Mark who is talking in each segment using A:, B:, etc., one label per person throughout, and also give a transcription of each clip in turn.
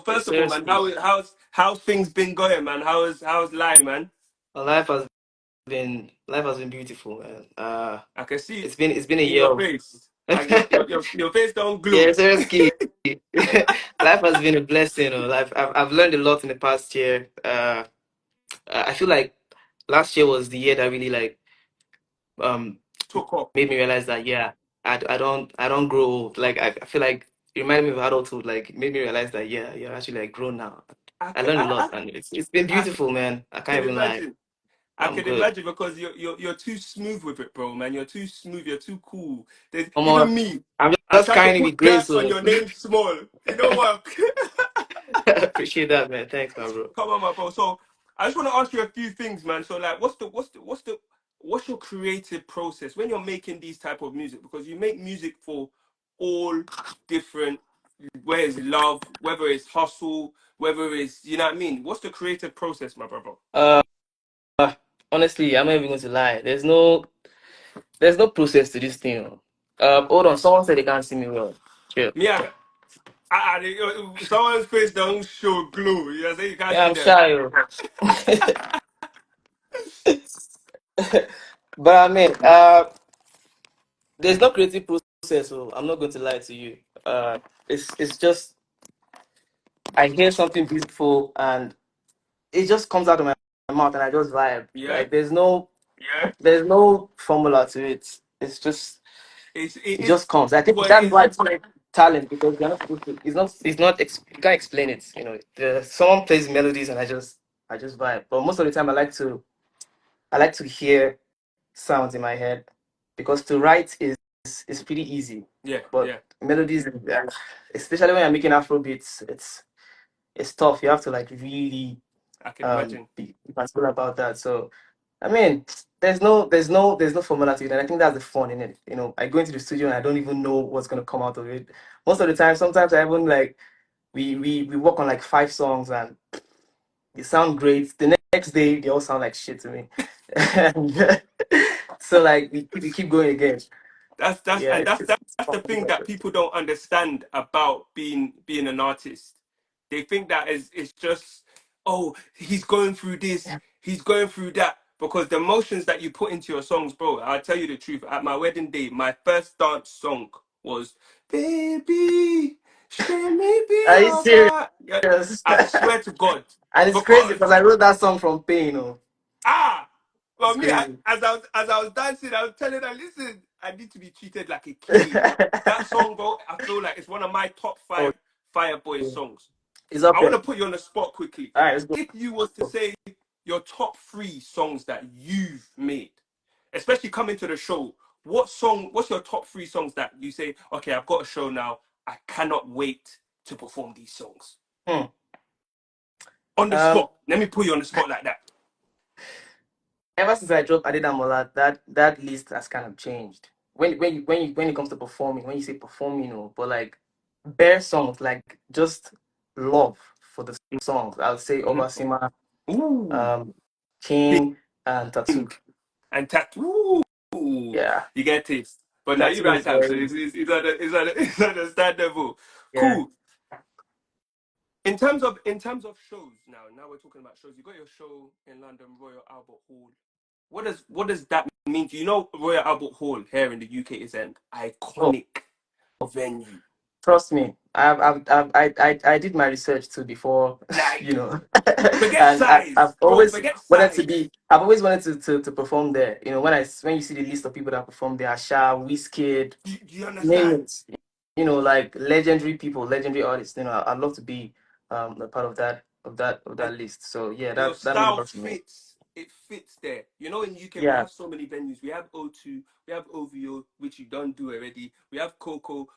A: first of all, man,
B: Seriously,
A: how's things been going, man? How's life, man?
B: my life has been beautiful, man.
A: I can see
B: It's been a
A: in
B: year
A: your
B: of
A: face. Like your face don't
B: yeah,
A: glow.
B: seriously. Life has been a blessing. Life I've learned a lot in the past year. I feel like last year was the year that really like um
A: Took off.
B: made me realize that yeah, I don't grow old. Like I feel like it reminded me of adulthood. Like it made me realize that yeah, you're actually like grown now.
A: I
B: I
A: can
B: learned a lot,
A: I,
B: and it's been
A: I
B: beautiful, man. I
A: can
B: can't even lie.
A: imagine. I
B: I'm
A: can
B: good.
A: imagine because you're too smooth with it, bro, man. You're too smooth. You're too cool. There's
B: Omah,
A: even me.
B: I'm
A: I
B: just
A: tried to
B: carrying it with
A: put
B: grace,
A: gas on
B: so
A: your name small. It don't work.
B: appreciate that, man. Thanks, my bro.
A: Come on, my bro. So I just want to ask you a few things, man. So like, what's your creative process when you're making these type of music? Because you make music for all different, whether it's love, whether it's hustle, whether it's you know what I mean. What's the creative process, my brother?
B: Uh, Honestly, I'm not even going to lie. There's no process to this thing. Hold on. Someone said they can't see me well. Chill.
A: Me, someone's face don't show glow. You know, say you can't
B: Yeah,
A: see
B: I'm
A: them.
B: shy, yo. But I mean, there's no creative process, so I'm not going to lie to you. It's just I hear something beautiful and it just comes out of my mouth and I just vibe.
A: Yeah,
B: Like there's no formula to it. It's just
A: it
B: it just
A: is
B: comes. I think
A: what it
B: that's why
A: is.
B: it's like talent because you're not supposed to. You can't explain it. Someone plays melodies and I just vibe. But most of the time I like to hear sounds in my head because to write is pretty easy,
A: Yeah,
B: but
A: yeah.
B: melodies, especially when you're making Afro beats, it's tough. You have to like really
A: I can imagine.
B: be particular about that. So I mean, there's no formula to it, and I think that's the fun in it. I go into the studio and I don't even know what's gonna come out of it. Most of the time, sometimes I even like we work on like 5 songs and they sound great. The next day, they all sound like shit to me. And so like we keep going again.
A: That's
B: Yeah,
A: and
B: it's,
A: that's
B: it's,
A: that's,
B: it's
A: that's the
B: fun.
A: thing that people don't understand about being an artist. They think that is it's just oh he's going through this, he's going through that because the emotions that you put into your songs, bro. I'll tell you the truth. At my wedding day, my first dance song was "Baby, show me be
B: Are you serious?
A: alright." Yeah, I
B: And
A: swear to God,
B: it's crazy
A: because
B: because I wrote that song from pain.
A: ah,
B: It's
A: well, me,
B: crazy.
A: as I was dancing, I was telling her, listen, I need to be treated like a king. That song, bro, I feel like it's one of my top
B: Oh,
A: five Fireboy songs.
B: it's up
A: I want
B: there.
A: to put you on the spot quickly.
B: All right, let's go.
A: If you was to say your top three songs that you've made, especially coming to the show, what's your top three songs that you say, okay, I've got a show now, I cannot wait to perform these songs?
B: Hmm.
A: On the
B: Um,
A: spot. Let me put you on the spot like that.
B: Ever since I dropped Adedamola, that list has kind of changed. When it comes to performing, when you say performing, but like bare songs, like just love for the songs, I would say
A: Mhm.
B: Obasima,
A: Ooh.
B: um, King, and Tattoo.
A: Pink and tattoo.
B: Yeah,
A: You get taste. But now you
B: Tattoo is
A: right out, so
B: very
A: it's understandable.
B: yeah.
A: Cool. In terms of shows now we're talking about shows. You got your show in London, Royal Albert Hall. What does that mean? Do you know Royal Albert Hall here in the UK is an
B: Oh,
A: iconic venue?
B: trust me, I did my research too before,
A: Like, forget
B: and
A: size, bro. Forget size.
B: I've always wanted to perform there. When you see the list of people that perform there, Asha, Wizkid,
A: Do you
B: name
A: understand?
B: it. Like legendary people, legendary artists. I'd love to be a part of that list. So yeah,
A: Your
B: that means a
A: style
B: lot to me.
A: fits. It fits there. You know, in UK we
B: Yeah.
A: have so many venues. We have O2, we have OVO, which you don't do already. We have Coco.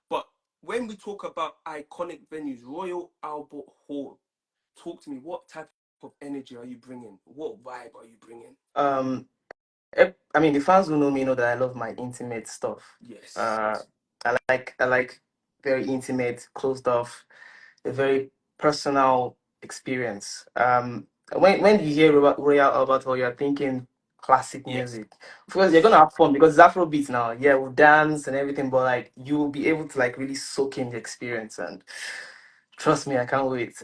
A: But when we talk about iconic venues, Royal Albert Hall. Talk to me. What type of energy are you bringing? What vibe are you bringing?
B: Um. I mean, the fans who know me know that I love my intimate stuff.
A: Yes,
B: Uh,
A: yes.
B: I like very intimate, closed off, a very personal experience. When you hear Royal Albert Hall, you're thinking classic
A: Yes.
B: music. Of course, you're gonna have fun because it's Afro beats now. Yeah, we'll dance and everything, but like you will be able to like really soak in the experience. And Trust me, I can't wait.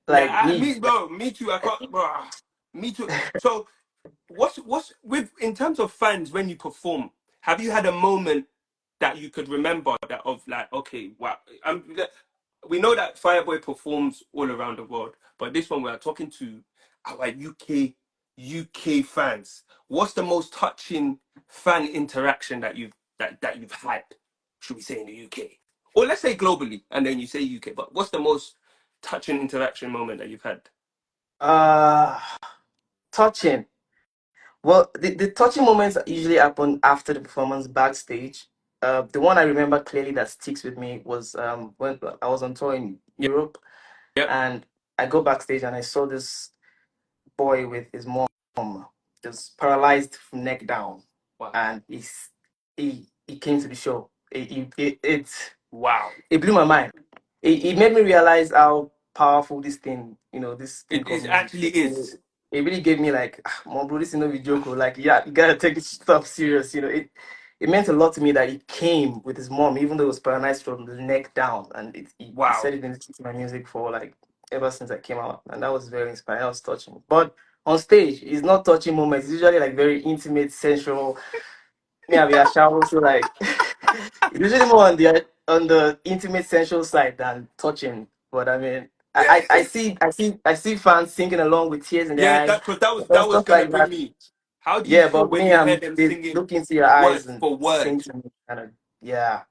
A: Yeah,
B: Like me.
A: me too. I can't, bro. Me too. So, what's with in terms of fans when you perform? Have you had a moment that you could remember that of like, okay, wow, we know that Fireboy performs all around the world, but this one we are talking to our UK fans. What's the most touching fan interaction that you've had? Should we say in the UK, or let's say globally, and then you say UK? But what's the most touching interaction moment that you've had?
B: Uh touching. Well, the touching moments usually happen after the performance backstage. The one I remember clearly that sticks with me was when I was on tour in
A: Yep,
B: Europe,
A: yep.
B: and I go backstage and I saw this boy with his mom, just paralyzed from neck down,
A: Wow,
B: and he came to the show.
A: wow.
B: It blew my mind. It made me realize how powerful this thing, this thing called
A: It
B: music
A: actually
B: is.
A: is.
B: It really gave me like, "Ah, Mom, bro, this is no joke. Oh. Like, yeah, you gotta take this stuff serious. It meant a lot to me that he came with his mom, even though he was paralyzed from the neck down, and he said
A: Wow.
B: it in my music for like ever since I came out, and that was very inspiring. That was touching. But on stage, it's not touching moments. It's usually like very intimate, sensual. Me, I be a shower, so like usually more on the intimate, sensual side than touching. But I mean, I see fans singing along with tears in their
A: Yeah,
B: eyes,
A: that because that was
B: stuff
A: gonna
B: like
A: be
B: that.
A: me. How do you
B: Yeah,
A: feel
B: but
A: when
B: me,
A: you hear them
B: they
A: singing
B: look into your eyes
A: word
B: and
A: for word?
B: sing to me, kind of. Yeah,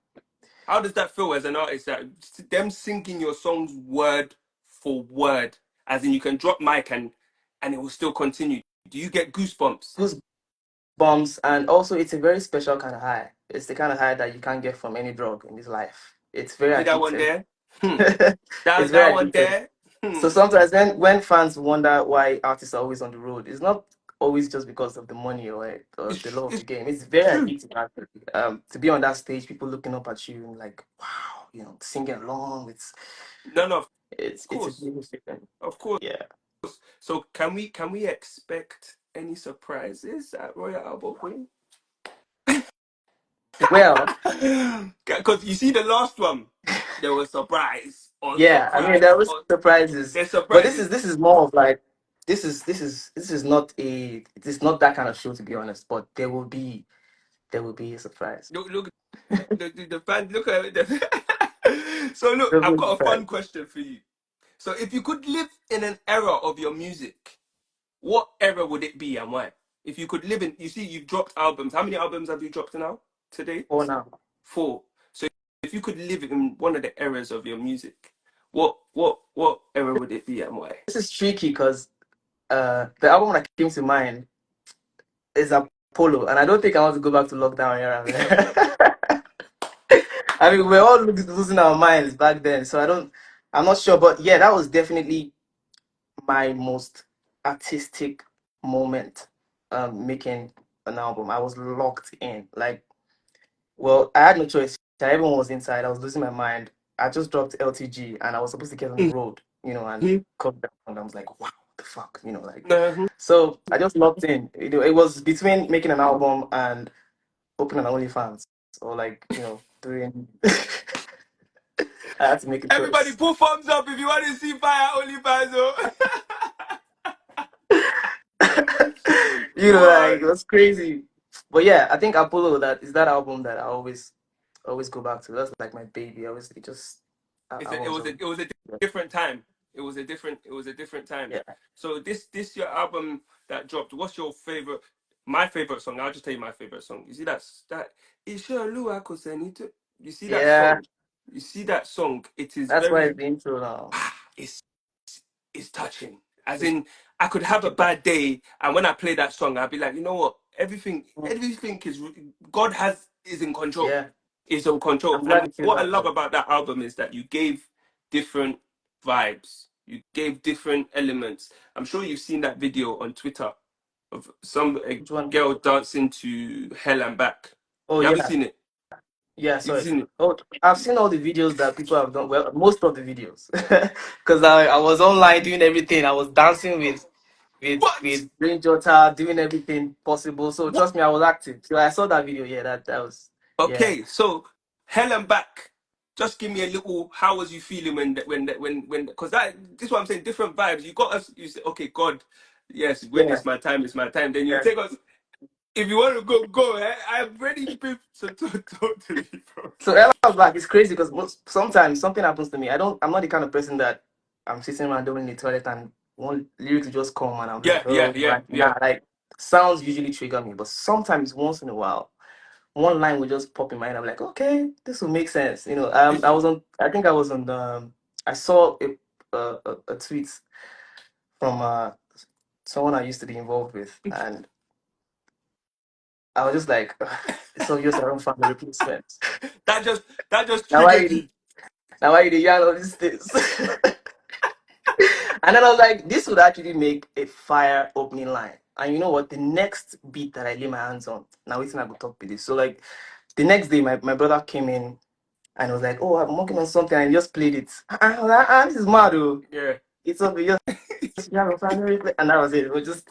A: How does that feel as an artist? That them singing your songs word for word, as in you can drop mic and it will still continue. Do you get goosebumps?
B: goosebumps, and also it's a very special kind of high. It's the kind of high that you can't get from any drug in this life. It's very
A: See that one
B: addictive.
A: there? Hmm.
B: It's
A: That
B: very
A: one
B: addictive.
A: there?
B: So
A: Hmm.
B: sometimes when fans wonder why artists are always on the road, it's not always just because of the money or the love of the game. It's very
A: True.
B: addictive actually. To be on that stage, people looking up at you and like, wow, singing along.
A: No, no, of
B: It's a
A: course,
B: beautiful thing.
A: of course.
B: Yeah.
A: So can we expect any surprises at Royal Albert Queen?
B: Well,
A: Because you see the last one, there was surprise on
B: yeah. I mean, there
A: surprise
B: was
A: on
B: surprises,
A: there's
B: but this
A: surprises.
B: is more of like this is not that kind of show, to be honest. But there will be a surprise.
A: Look the fan look at it. So look,
B: There
A: I've
B: will be a
A: got a
B: surprise.
A: fun question for you. So if you could live in an era of your music, what era would it be and why? If you could live in, you see, you've dropped albums. How many albums have you dropped now? Today?
B: For now.
A: Four. So if you could live in one of the eras of your music, what era would it be and why?
B: This is tricky because the album that came to mind is Apollo, and I don't think I want to go back to lockdown era, man. I mean, we're all losing our minds back then, so I'm not sure, but yeah, that was definitely my most artistic moment, making an album. I was locked in, like, well, I had no choice. Everyone was inside. I was losing my mind. I just dropped LTG, and I was supposed to get on the road, and
A: Mhm.
B: come down. And I was like, wow, what the fuck, like.
A: Mhm.
B: So I just locked in. It was between making an album and opening an OnlyFans, or like, doing. I had to make a
A: Everybody
B: choice.
A: put thumbs up if you want to see Fire OnlyFans. Oh.
B: Like,
A: Boy,
B: it was crazy. But yeah, I think Apollo, that is that album that I always go back to. That's like my baby. I always it just I
A: it
B: was
A: was
B: always,
A: it was a different time. It was a different time.
B: yeah.
A: So this your album that dropped. What's your favorite? My favorite song. I'll just tell you my favorite song. You see that Isha Kosenito. You see that
B: Yeah,
A: song. You see that song. It is
B: that's why
A: very.
B: it's the intro now.
A: It's it's touching. As
B: Just
A: in, I could have
B: take
A: a
B: it back.
A: bad day, and when I play that song, I'll be like, you know what? Everything is God is in control.
B: Yeah,
A: Is in control.
B: I'm glad
A: And
B: you feel
A: what I
B: that
A: love
B: way.
A: about that album is that you gave different vibes. You gave different elements. I'm sure you've seen that video on Twitter of a
B: Which one?
A: girl dancing to Hell and Back.
B: Oh
A: You haven't
B: yeah,
A: seen it?
B: yeah. I saw
A: You've
B: it.
A: seen it.
B: Oh, I've seen all the videos that people have done. Well, most of the videos, because I was online doing everything. I was dancing
A: What?
B: with Brain Jota, doing everything possible. So
A: What?
B: trust me, I was active. So I saw that video. Yeah, that was, yeah.
A: Okay, so Hell and Back just give me a little. How was you feeling when? Because this is what I'm saying. Different vibes. You got us. You say, okay, God, yes, when
B: Yeah,
A: it's my time, it's my time. Then you
B: yeah.
A: take us. If you want to go, go. I'm ready to so totally, bro.
B: So Ella was like, it's crazy because sometimes something happens to me. I'm not the kind of person that I'm sitting around doing in the toilet and one lyric will just come and I'm
A: Yeah,
B: like,
A: yeah,
B: oh,
A: yeah,
B: right.
A: yeah.
B: Nah, like sounds usually trigger me, but sometimes once in a while, one line will just pop in my head. I'm like, okay, this will make sense.
A: It's
B: I think I was on I saw a tweet from someone I used to be involved with, and I was just like, "Ugh, it's obvious I don't find the replacements.
A: that just that just
B: Now why
A: triggered
B: you
A: you.
B: now why you the yarn all these things? And then I was like, this would actually make a fire opening line. And you know what? The next beat that I lay my hands on, now waiting I go talk with this. So like the next day my brother came in and was like, oh, I'm working on something, and he just played it. I was like, this is mad, oh.
A: Yeah.
B: It's obvious you have a family replay. And that was it. It was just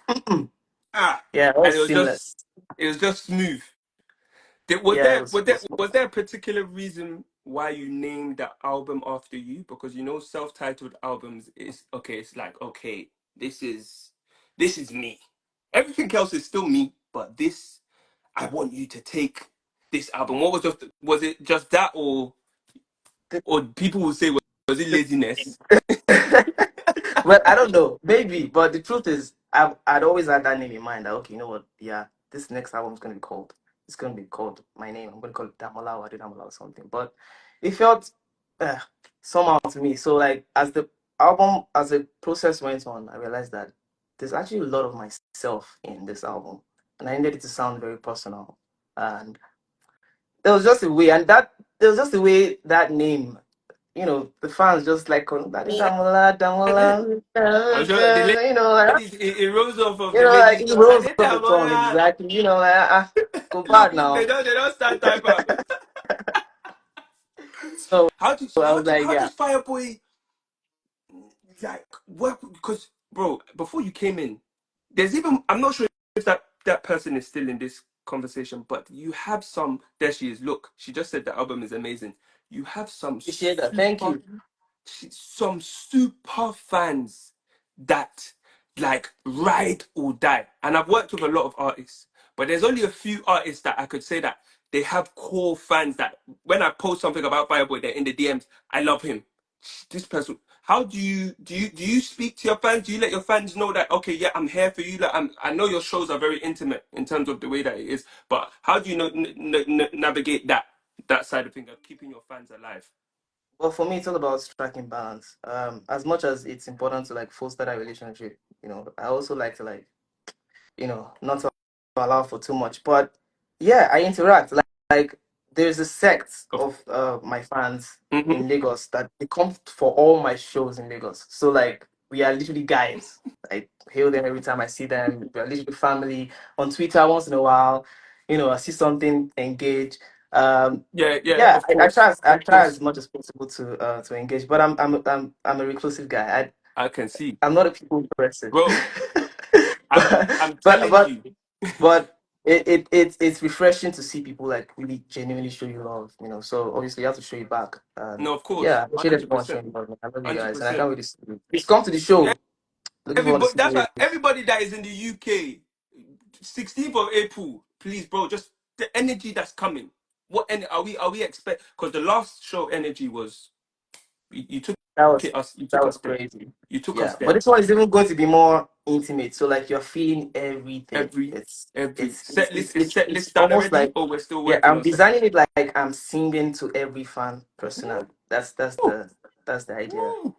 A: Ah,
B: yeah, it
A: and
B: was seamless.
A: it was just smooth. Was
B: Yeah, it
A: there
B: was, it was
A: was there a particular reason why you named that album after you? Because self-titled albums is okay. It's like okay, this is me. Everything else is still me, but this I want you to take this album. Was it just that, or people will say was it laziness?
B: well, I don't know, maybe, but the truth is, I'd always had that name in mind. That okay, you know what? Yeah, this next album is gonna be called. It's gonna be called my name. I'm gonna call it Damola or Damola or something. But it felt uh, somehow to me. So like as the process went on, I realized that there's actually a lot of myself in this album, and I needed it to sound very personal. And there was just a way, and that there was just a way that name, the fans just like calling that Damola, Damola,
A: I'm sure the
B: like,
A: ladies, it rose off of the
B: like
A: ladies'
B: it
A: tongue.
B: rolls off the tongue exactly. Like go bad
A: Look,
B: now.
A: they don't start type up.
B: So I
A: How
B: was like, yeah,
A: does Fireboy like work? Because bro, before you came in, there's even I'm not sure if that person is still in this conversation, but you have some. There she is. Look, she just said the album is amazing. You have
B: appreciate that. Thank you.
A: some super fans that like ride or die. And I've worked with a lot of artists, but there's only a few artists that I could say that they have core fans that when I post something about Fireboy, they're in the DMs. I love him. This person. How do you speak to your fans? Do you let your fans know that okay, yeah, I'm here for you? Like I know your shows are very intimate in terms of the way that it is, but how do you navigate that side of things of keeping your fans alive?
B: Well, for me, it's all about striking balance. As much as it's important to like foster that relationship, I also like to like not to allow for too much. But yeah, I interact. Like there's a sect
A: Of
B: of my fans
A: hmm
B: in Lagos that they come for all my shows in Lagos. So like we are literally guys. I hail them every time I see them. We are literally family. On Twitter once in a while, I see something, engage.
A: Yeah, yeah,
B: Yeah,
A: of
B: I
A: course,
B: I
A: of
B: try
A: course,
B: as much as possible to engage, but I'm a reclusive guy.
A: I can see,
B: I'm not a people person.
A: bro.
B: but
A: I'm
B: but
A: telling
B: but
A: you,
B: but it's refreshing to see people like really genuinely show you love, So obviously you have to show it back.
A: no, of course,
B: Yeah, I appreciate
A: hundred
B: everyone
A: percent,
B: showing love, man. I love you
A: hundred
B: guys, and I can't
A: percent.
B: wait to see you. Please come to the
A: Yeah,
B: show. Looking forward to
A: everybody.
B: seeing
A: That's why
B: you.
A: everybody that is in the UK, 16th of April, please, bro. Just the energy that's coming. What are we expect? Because the last show energy was you took
B: That was
A: you
B: that
A: took us
B: was
A: there.
B: crazy.
A: You took us
B: Yeah, but
A: there.
B: this one is even going to be more intimate. So like you're feeling everything.
A: Every
B: It's
A: every
B: it's it's
A: set
B: it's
A: list is
B: it's,
A: set
B: it's
A: list done
B: almost
A: already,
B: like
A: or we're still
B: yeah,
A: working
B: I'm
A: on set.
B: designing it like I'm singing to every fan personally. That's the idea.
A: Woo.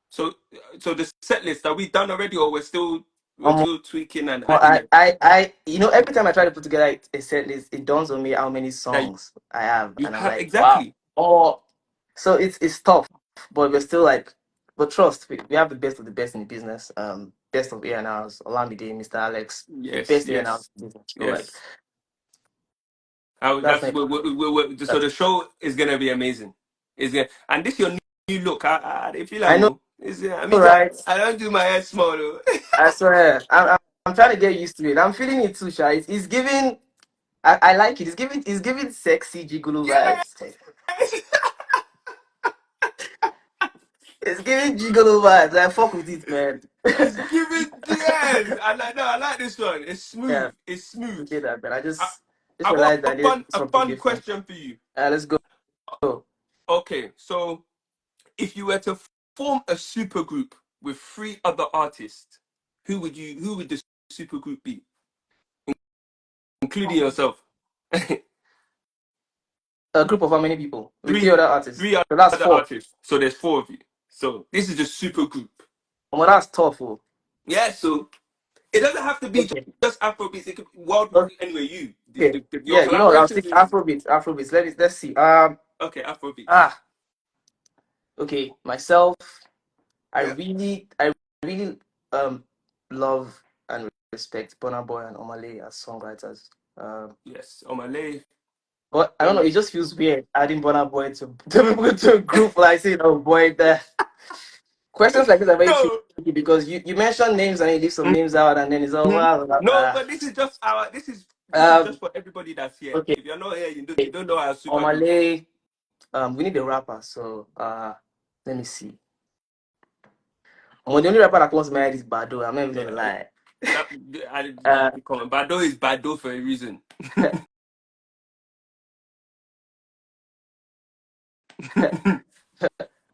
A: So, so the set list are we done already, or we're
B: Um,
A: still tweaking and
B: well,
A: adding it?
B: every time I try to put together a set list, it dawns on me how many
A: That
B: songs I have,
A: you
B: and I'm
A: have
B: like, wow.
A: exactly.
B: Oh, so it's tough, but we're still like, but trust, we have the best of the best in the business. Best of A&Rs, Olamide, Mr. Alex, the
A: Yes,
B: best A&Rs
A: yes,
B: in the business. So like,
A: yes.
B: that's
A: That's
B: my
A: so
B: that's
A: the show is gonna be amazing. Is gonna and this your new look. I feel
B: I
A: like
B: know,
A: I mean
B: right?
A: I don't do my hair small though.
B: I swear, I'm trying to get used to it. I'm feeling it too, Sha. It's giving. I like it. It's giving sexy gigolo
A: Yes.
B: vibes. It's giving gigolo vibes. I fuck with it, man.
A: It's giving yes. I like no, I like this one. It's
B: Yeah,
A: smooth. It's smooth.
B: appreciate that, man. I
A: I,
B: just
A: I got
B: realized I did
A: a
B: something
A: fun
B: different.
A: question for you.
B: Let's go.
A: Okay, so if you were to form a supergroup with three other artists, who would the supergroup be? Including yourself.
B: A group of how many people? With three
A: three
B: other artists.
A: three
B: So that's
A: other
B: four.
A: artists. So there's four of you. So this is the supergroup.
B: Well, that's tough. Oh.
A: Yeah, so it doesn't have to be
B: Okay.
A: just Afrobeats. It could be world anyway.
B: Okay.
A: Your
B: Yeah, you know what? I'll
A: collaborations
B: stick
A: is
B: Afrobeats. Afrobeats. Let's see.
A: okay. Afrobeats.
B: Ah. Okay. Myself.
A: Yeah.
B: I really um love and respect Burnaboy and Omah as songwriters.
A: Yes. Omah.
B: But I don't know.
A: Burna.
B: It just feels weird adding Burnaboy to a group like saying, "Oh boy, the questions like this are very
A: No.
B: tricky because you mention names and you leave some names out and then it's all
A: Mhm.
B: wow.
A: No, but this is just our. This is
B: Um.
A: just for everybody that's here.
B: Okay.
A: If you're not here, you don't know our supergroup.
B: Omah. We need a rapper. So let me see. The only rapper that comes to my head is Bado. I'm not even gonna
A: Yeah.
B: lie.
A: That
B: Uh,
A: comment. Bado is Bado for a reason.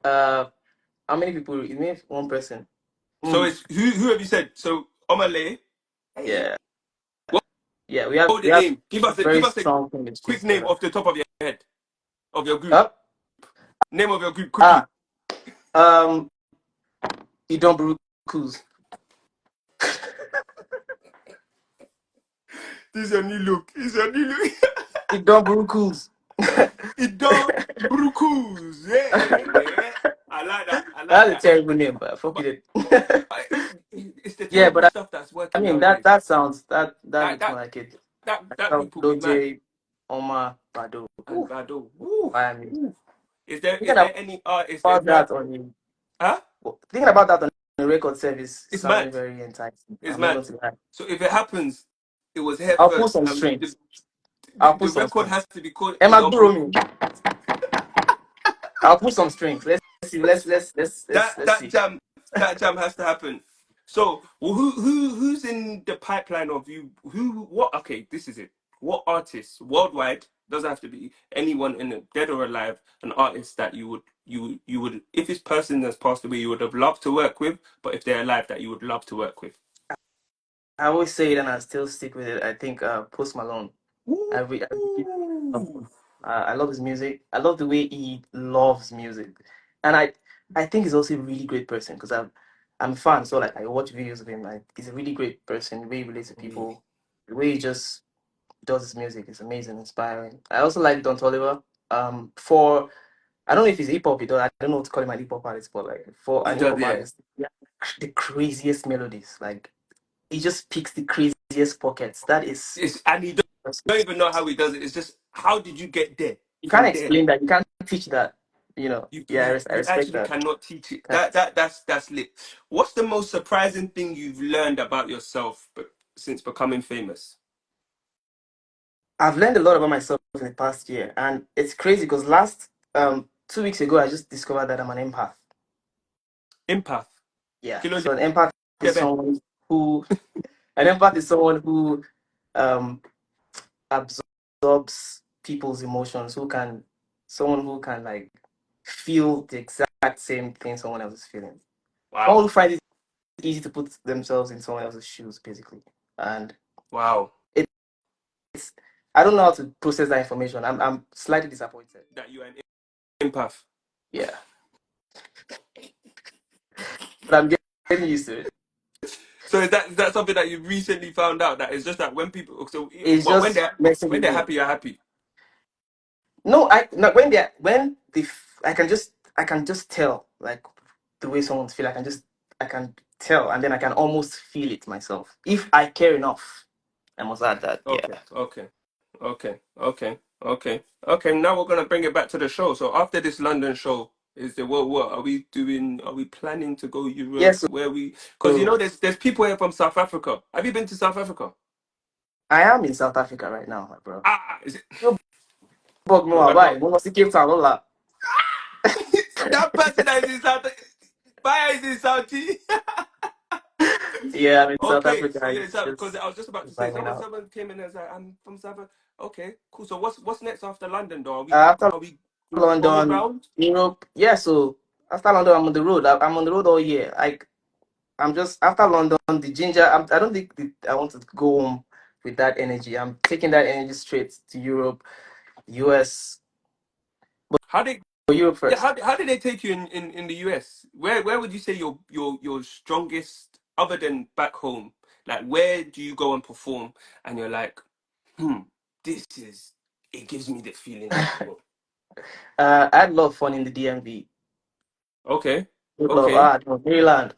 B: uh, how many people? It means one person.
A: So
B: Hmm.
A: it's who have you said? So Omah. Hey,
B: Yeah,
A: what
B: yeah.
A: hold
B: We
A: the
B: have
A: name.
B: very
A: Give us a
B: strong chemistry
A: quick name
B: together.
A: off the top of your head of your group.
B: Up.
A: Name of your group
B: Ah.
A: quickly.
B: Um. Idon Brukus.
A: This is your new look. This is your new look.
B: Idon Brukus.
A: Idon Brukus. Yeah. I like that. I like
B: That's a
A: that.
B: terrible name, but fuck
A: But
B: it.
A: it's the
B: Yeah,
A: terrible
B: but
A: stuff that's
B: I
A: working
B: mean
A: nowadays.
B: that sounds that
A: That
B: looks more
A: that
B: like it.
A: that group will be mad.
B: Doje, Omah, Bado.
A: And Bado. Woo,
B: I mean,
A: woo. Is
B: thinking
A: there any artist? There's
B: about
A: no
B: that on the
A: huh?
B: thinking about that on the record service
A: It's
B: sounding
A: mad.
B: very enticing.
A: It's
B: I'm not going
A: mad.
B: to lie.
A: So if it happens, it was here
B: I'll pull
A: first.
B: some strings. I'll pull
A: The
B: some
A: record
B: strings.
A: has to be called
B: Emma
A: Idol.
B: Guru me. I'll pull some strings. Let's see. Let's
A: That
B: see.
A: jam has to happen. So well, who's in the pipeline of you? Who what? Okay, this is it. What artists worldwide, doesn't have to be anyone in the dead or alive, an artist that you would, if this person has passed away, you would have loved to work with, but if they're alive, that you would love to work with.
B: I always say it and I still stick with it. I think Post Malone. I really love
A: Ooh.
B: him. I love his music. I love the way he loves music, and I think he's also a really great person because I'm a fan. So like I watch videos of him. Like he's a really great person. The way he relates to people, the way he just does his music is amazing, inspiring. I also like Don Toliver. For I don't know if he's hip hop, I don't know what to call him an hip hop artist, but like for
A: He
B: an hip
A: does,
B: hop
A: yeah.
B: artist, yeah, the craziest melodies. Like he just picks the craziest pockets. That is,
A: And he don't even know how he does it. It's just how did you get there
B: you can't
A: from there?
B: explain that. You can't teach that. You know. Yeah, I
A: You
B: respect
A: actually
B: that.
A: cannot teach it.
B: Can't-
A: That's lit. What's the most surprising thing you've learned about yourself since becoming famous?
B: I've learned a lot about myself in the past year, and it's crazy because last 2 weeks ago I just discovered that I'm an empath.
A: Empath.
B: Yeah.
A: Kilo
B: So an empath is
A: Jebe.
B: someone who an empath is someone who um absorbs people's emotions, someone who can like feel the exact same thing someone else is feeling. Someone
A: Wow.
B: who finds it easy to put themselves in someone else's shoes, basically. And
A: Wow.
B: it's I don't know how to process that information. I'm slightly disappointed.
A: That you're an empath.
B: Yeah. But I'm getting used to it.
A: So is that something that you recently found out, that it's just that when people, so
B: It's
A: but
B: just messing
A: when
B: with
A: they're
B: me.
A: happy, you're happy.
B: No, I can just tell like the way someone's feel. I can tell and then I can almost feel it myself. If I care enough, I must add that. Yeah.
A: Okay. Okay. Okay. Okay. Okay. Okay. Now we're gonna bring it back to the show. So after this London show, is the what are we doing? Are we planning to go Europe?
B: Yes,
A: Where we? Because you
B: so
A: know, there's people here from South Africa. Have you been to South Africa?
B: I am in South Africa right now, my bro.
A: Ah, is it?
B: You bug me,
A: Oh my
B: why?
A: God.
B: We must see Cape Town, all that.
A: That person that is in South. Fire is in Saudi.
B: Yeah, I'm in South
A: Okay,
B: Africa.
A: yeah,
B: It's
A: because
B: just
A: I was just about to say
B: vibing out.
A: someone came in and said I'm from South Africa. Okay, cool. So what's next after London though?
B: After
A: Are we going
B: London,
A: round?
B: Europe, yeah. So after London, I'm on the road. I'm on the road all year. Like I'm just after London, the ginger. I don't think I want to go home with that energy. I'm taking that energy straight to Europe, US,
A: How did
B: but Europe
A: yeah,
B: first.
A: how did they take you in the US? Where would you say your strongest other than back home? Like where do you go and perform and you're like, this is it gives me the feeling of home.
B: I had a lot of fun in the DMV.
A: Okay.
B: Good love.
A: Okay.
B: No, Maryland.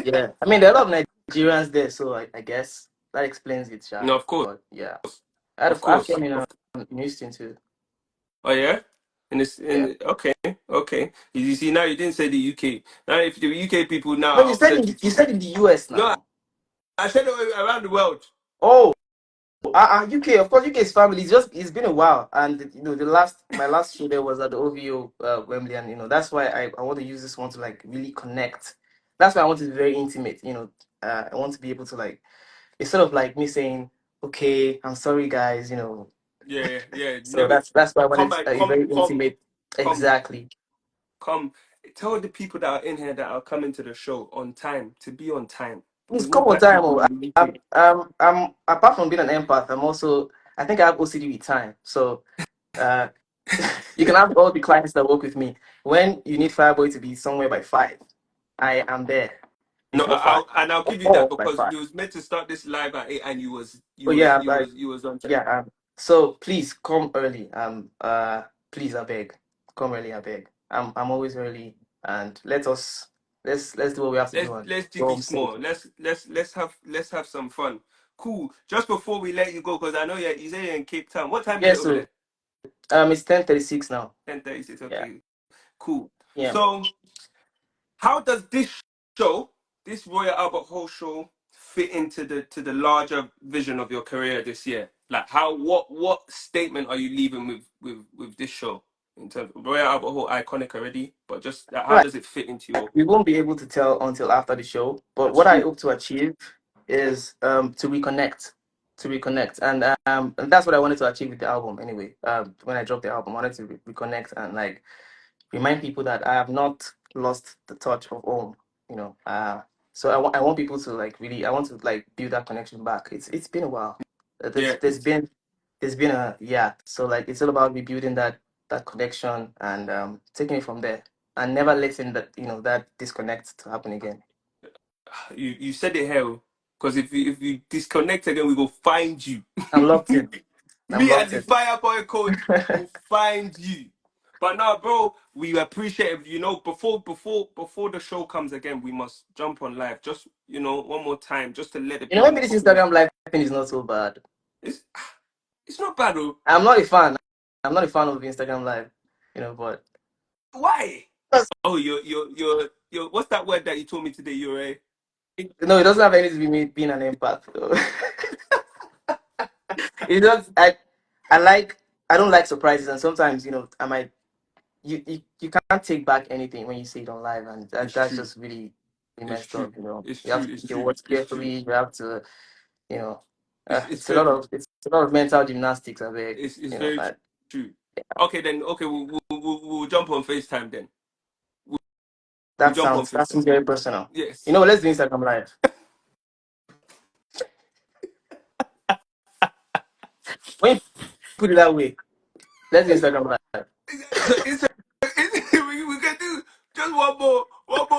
B: Yeah, I mean there are a lot of Nigerians there, so I guess that explains it, Sha.
A: No, of course.
B: But yeah,
A: Of
B: I had
A: course.
B: fun in Houston too.
A: Oh yeah? In this
B: Yeah.
A: okay, okay. You see now you didn't say the UK. Now if the UK people now
B: No,
A: are upset with
B: you
A: you.
B: said in the US
A: No,
B: now.
A: I said around the world.
B: Oh, UK. Of course, UK is family. It's been a while, and the my last show there was at the OVO Wembley, and that's why I want to use this one to like really connect. That's why I want to be very intimate. I want to be able to like it's sort of like me saying, okay, I'm sorry, guys.
A: Yeah, yeah.
B: So
A: Never
B: that's why I
A: come
B: wanted
A: back,
B: a very intimate.
A: come,
B: Exactly.
A: come. Tell the people that are in here that are coming to the show on time to be on time.
B: Please
A: We need
B: come on
A: black
B: time.
A: people
B: Oh,
A: in the UK.
B: I'm apart from being an empath, I think I have OCD with time. So uh, you can have all the clients that work with me. When you need Fireboy to be somewhere by 5, I am there
A: No,
B: before 5
A: I'll
B: or
A: give you that
B: 4 by
A: because
B: 5.
A: we was meant to start this live at 8 and
B: Oh yeah,
A: you was on time.
B: yeah. So please come early. Please I beg, come early. I beg. I'm always early, and let's do what we have to do and
A: Let's
B: go
A: jiggy
B: home safe.
A: small. Let's have some fun. Cool. Just before we let you go, because I know you say you're in Cape Town. What time is
B: Yeah.
A: it over
B: So
A: there?
B: it's 10:36 now.
A: 10:36.
B: Yeah.
A: Okay. Cool.
B: Yeah.
A: So how does this show, this Royal Albert Hall show, fit into the larger vision of your career this year? Like what statement are you leaving with this show in terms of Royal Albert Hall iconic already, but just how
B: Right.
A: does it fit into your
B: We won't be able to tell until after the show. But
A: that's
B: what I
A: true.
B: hope to achieve is to reconnect, and that's what I wanted to achieve with the album. Anyway, when I dropped the album, I wanted to reconnect and like remind people that I have not lost the touch of home. So I want people to like really. I want to like build that connection back. It's been a while.
A: Yeah.
B: There's been a yeah. So like it's all about rebuilding that connection and taking it from there and never letting that disconnect to happen again.
A: You said it hell because if you disconnect again, we will find you.
B: I'm locked in. I'm
A: Me and
B: locked
A: the
B: in.
A: Fireboy code will find you. But now, bro, we appreciate it. Before the show comes again, we must jump on live. Just one more time, just to let the
B: Maybe
A: people
B: this
A: fucking.
B: Instagram live thing is not so bad.
A: It's it's not bad, though.
B: I'm not a fan. I'm not a fan of Instagram live. But
A: Why? Oh, you're. What's that word that you told me today? You're a.
B: no, it doesn't have anything to do with me being an empath. So. It's just I like I don't like surprises, and sometimes I might you can't take back anything when you say it on live, and
A: It's
B: that's
A: true.
B: just really
A: It's
B: messed
A: true.
B: up.
A: It's
B: You have
A: true.
B: to
A: It's
B: pick your
A: true.
B: words
A: It's true.
B: carefully. You have to you know
A: It's
B: it's a lot
A: very.
B: of mental gymnastics. I think
A: It's very
B: I,
A: true. Okay, then. Okay, we'll jump on FaceTime then. We'll jump on
B: that
A: FaceTime.
B: seems very personal.
A: Yes.
B: Let's do Instagram live. When you put it that way, let's do Instagram live.
A: So we can do just one more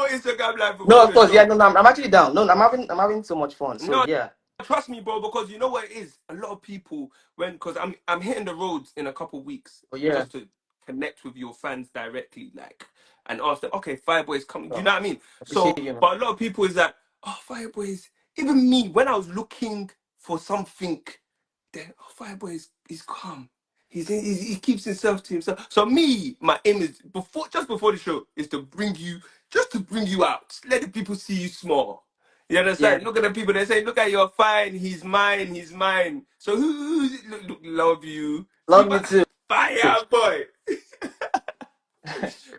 A: Instagram live
B: No,
A: before
B: of
A: the
B: course, yeah,
A: show.
B: no, I'm actually down. No, I'm having so much fun. So
A: No,
B: yeah.
A: trust me, bro, because you know what it is. A lot of people because I'm hitting the roads in a couple weeks
B: Oh yeah.
A: just to connect with your fans directly, like, and ask them, okay, Fireboy is coming. Do you
B: So
A: know what I mean?
B: appreciate
A: So,
B: you, man.
A: but a lot of people is like, oh, Fireboy is even me when I was looking for something. Then Fireboy is calm. He keeps himself to himself. So me, my aim is just before the show is to bring you out. Let the people see you small. You
B: Yeah.
A: understand? Look at the people. They say, "Look at you're fine. He's mine. He's mine." So look, love you. See,
B: Love you
A: but
B: too.
A: fire boy.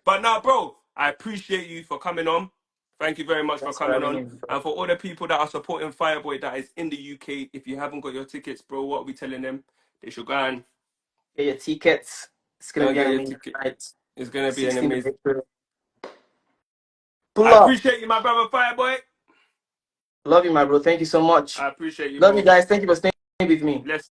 A: But now, bro, I appreciate you for coming on. Thank you very much for
B: Thanks for
A: coming
B: having
A: on.
B: me, bro.
A: And for all the people that are supporting Fireboy that is in the UK, if you haven't got your tickets, bro, what are we telling them? They should go and
B: Get your tickets. It's
A: go
B: gonna
A: and
B: be an
A: get your
B: amazing
A: ticket.
B: night.
A: It's gonna be an
B: 16th of
A: amazing.
B: April. Pull
A: I
B: up.
A: appreciate you, my brother Fireboy.
B: Love you, my bro. Thank you so much.
A: I appreciate you,
B: Love you
A: bro.
B: guys. Thank you for staying with me.
A: Let's